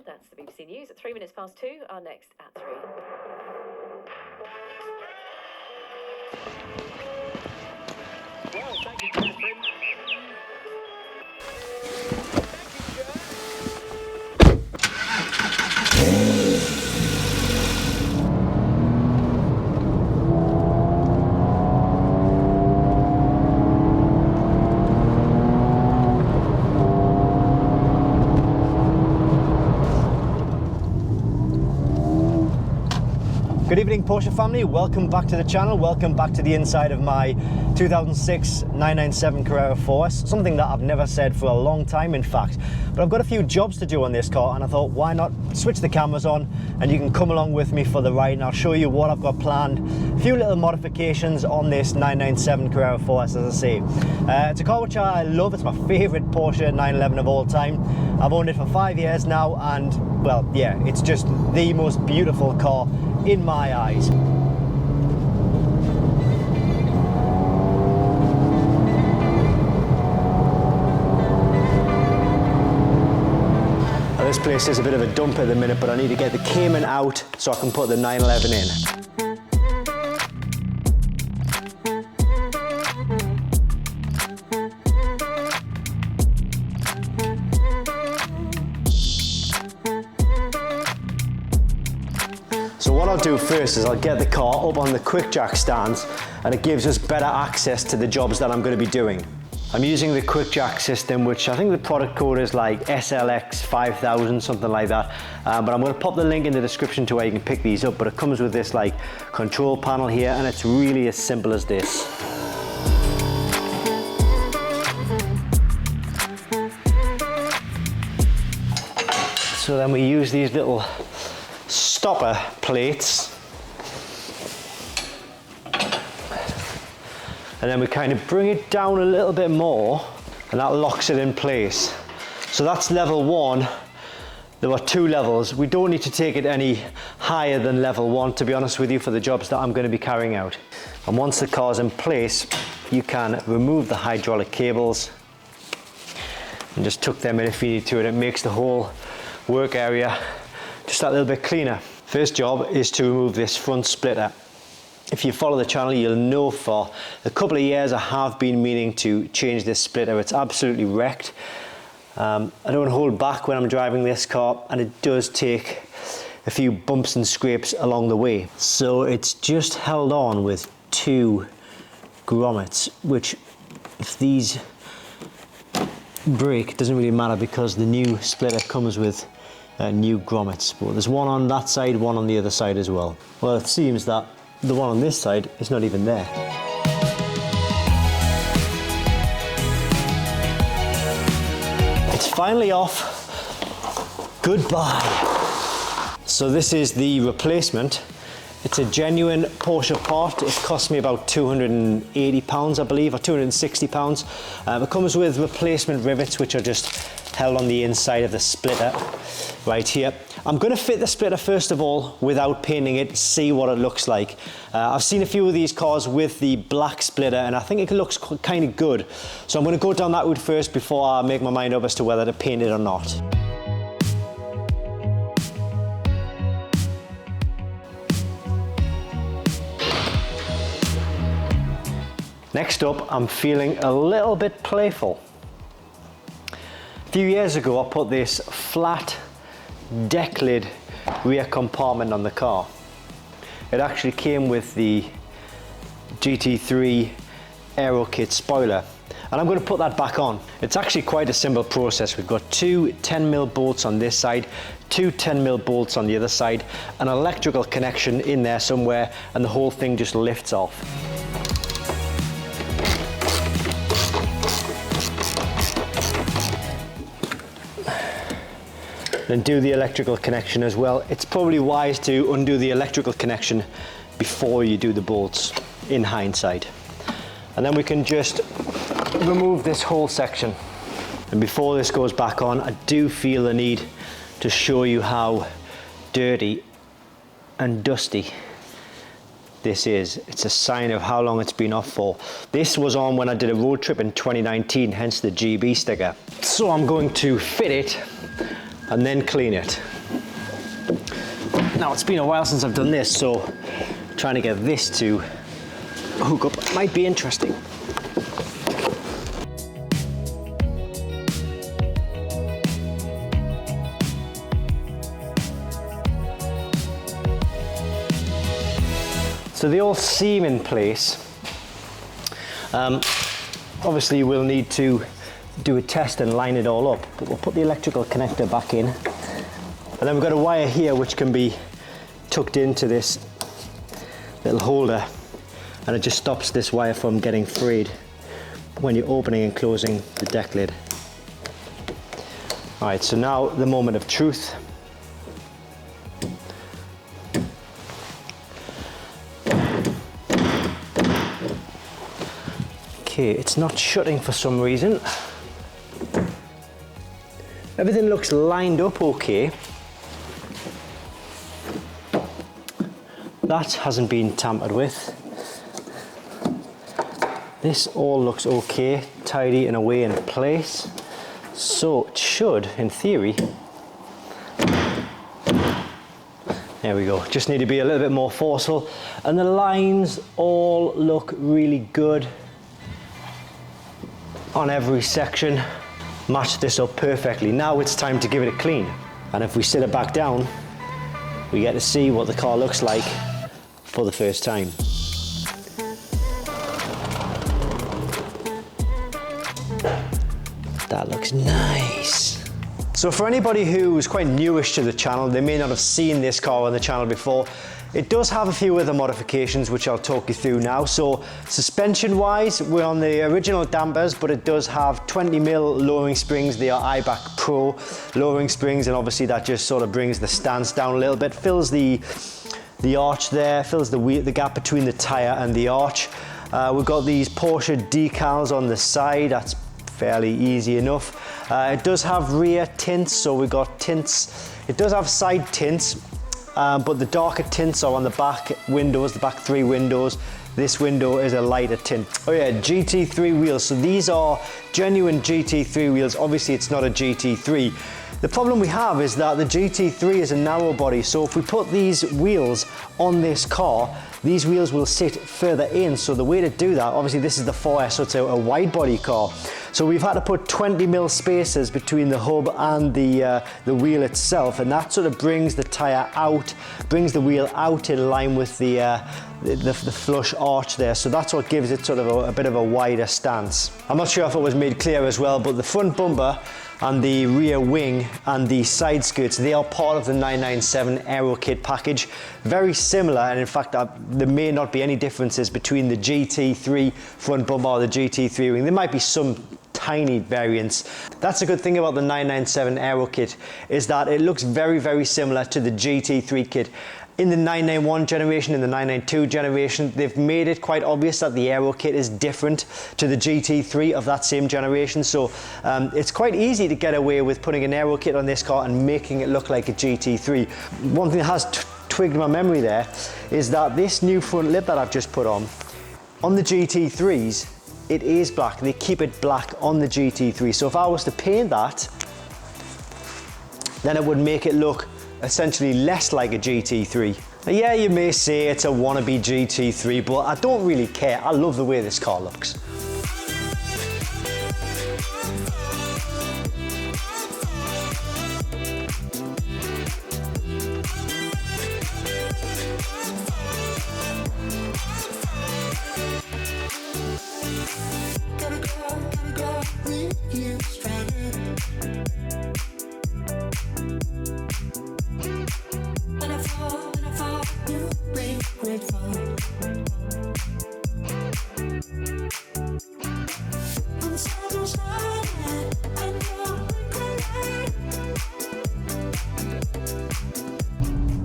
That's the BBC News at 2 2. Our next at 3. Well, thank you, Catherine. Good evening, Porsche family. Welcome back to the channel. Welcome back to the inside of my 2006 997 Carrera 4S. Something that I've never said for a long time, in fact. But I've got a few jobs to do on this car, and I thought, why not switch the cameras on and you can come along with me for the ride, and I'll show you what I've got planned. A few little modifications on this 997 Carrera 4S, as I say. It's a car which I love. It's my favorite Porsche 911 of all time. I've owned it for 5 years now, and well, yeah, it's just the most beautiful car in my eyes. Now, this place is a bit of a dump at the minute, but I need to get the Cayman out so I can put the 911 in. So what I'll do first is I'll get the car up on the quick jack stands, and it gives us better access to the jobs that I'm going to be doing. I'm using the quick jack system, which I think the product code is like SLX 5000, something like that. But I'm going to pop the link in the description to where you can pick these up. But it comes with this like control panel here, and it's really as simple as this. So then we use these little stopper plates, and then we kind of bring it down a little bit more, and that locks it in place. So that's level 1. There were 2 levels. We don't need to take it any higher than level 1, to be honest with you, for the jobs that I'm going to be carrying out. And once the car's in place, you can remove the hydraulic cables and just tuck them in if you need to, and it makes the whole work area just that little bit cleaner. First job is to remove this front splitter. If you follow the channel, you'll know for a couple of years I have been meaning to change this splitter. It's absolutely wrecked. I don't hold back when I'm driving this car, and it does take a few bumps and scrapes along the way. So it's just held on with 2 grommets, which if these break, it doesn't really matter because the new splitter comes with new grommets. But there's one on that side, one on the other side as well. Well, it seems that the one on this side is not even there. It's finally off. Goodbye. So this is the replacement. It's a genuine Porsche part. It cost me about £280, I believe, or £260. It comes with replacement rivets, which are just held on the inside of the splitter right here. I'm going to fit the splitter first of all without painting it, see what it looks like. I've seen a few of these cars with the black splitter, and I think it looks kind of good. So I'm going to go down that route first before I make my mind up as to whether to paint it or not. Next up, I'm feeling a little bit playful. A few years ago, I put this flat deck lid rear compartment on the car. It actually came with the GT3 Aerokit spoiler, and I'm going to put that back on. It's actually quite a simple process. We've got 2 10mm bolts on this side, 2 10mm bolts on the other side, an electrical connection in there somewhere, and the whole thing just lifts off. Then do the electrical connection as well. It's probably wise to undo the electrical connection before you do the bolts, in hindsight. And then we can just remove this whole section. And before this goes back on, I do feel the need to show you how dirty and dusty this is. It's a sign of how long it's been off for. This was on when I did a road trip in 2019, hence the GB sticker. So I'm going to fit it and then clean it. Now it's been a while since I've done this, so trying to get this to hook up might be interesting. So they all seem in place. Obviously we'll need to do a test and line it all up, but we'll put the electrical connector back in. And then we've got a wire here which can be tucked into this little holder, and it just stops this wire from getting frayed when you're opening and closing the deck lid. All right, so now the moment of truth. Okay, it's not shutting for some reason. Everything looks lined up okay. That hasn't been tampered with. This all looks okay, tidy and away in place. So it should, in theory, there we go. Just need to be a little bit more forceful. And the lines all look really good on every section. Match this up perfectly. Now it's time to give it a clean. And if we sit it back down, we get to see what the car looks like for the first time. That looks nice. So for anybody who's quite newish to the channel, they may not have seen this car on the channel before. It does have a few other modifications which I'll talk you through now. So suspension wise, we're on the original dampers, but it does have 20mm lowering springs. They are iBack Pro lowering springs, and obviously that just sort of brings the stance down a little bit, fills the arch there, fills the gap between the tyre and the arch. We've got these Porsche decals on the side. That's fairly easy enough. It does have rear tints, so we've got tints. It does have side tints, but the darker tints are on the back windows, the back three windows. This window is a lighter tint. Oh yeah, GT3 wheels. So these are genuine GT3 wheels. Obviously it's not a GT3. The problem we have is that the GT3 is a narrow body, so if we put these wheels on this car, these wheels will sit further in. So the way to do that, obviously this is the 4S, so it's a wide body car. So we've had to put 20mm spacers between the hub and the wheel itself, and that sort of brings the tyre out, brings the wheel out in line with the flush arch there. So that's what gives it sort of a bit of a wider stance. I'm not sure if it was made clear as well, but the front bumper and the rear wing and the side skirts, they are part of the 997 Aerokit package. Very similar, and in fact there may not be any differences between the GT3 front bumper or the GT3 wing. There might be some tiny variants. That's a good thing about the 997 Aerokit, is that it looks very, very similar to the GT3 kit. In the 991 generation, in the 992 generation, they've made it quite obvious that the Aerokit is different to the GT3 of that same generation. So it's quite easy to get away with putting an Aerokit on this car and making it look like a GT3. One thing that has twigged my memory there is that this new front lip that I've just put on the GT3s, it is black. They keep it black on the GT3. So if I was to paint that, then it would make it look essentially less like a GT3. Now, yeah, you may say it's a wannabe GT3, but I don't really care. I love the way this car looks.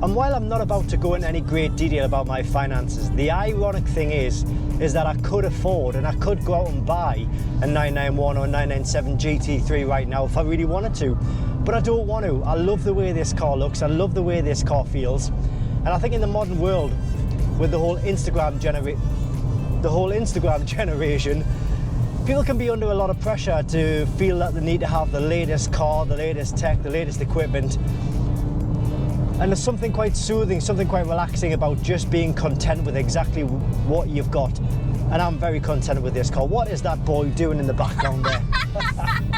And while I'm not about to go into any great detail about my finances, the ironic thing is that I could afford and I could go out and buy a 991 or 997 GT3 right now if I really wanted to, but I don't want to. I love the way this car looks, I love the way this car feels, and I think in the modern world, with the whole Instagram generation, People can be under a lot of pressure to feel that they need to have the latest car, the latest tech, the latest equipment. And there's something quite soothing, something quite relaxing about just being content with exactly what you've got. And I'm very content with this car. What is that boy doing in the background there?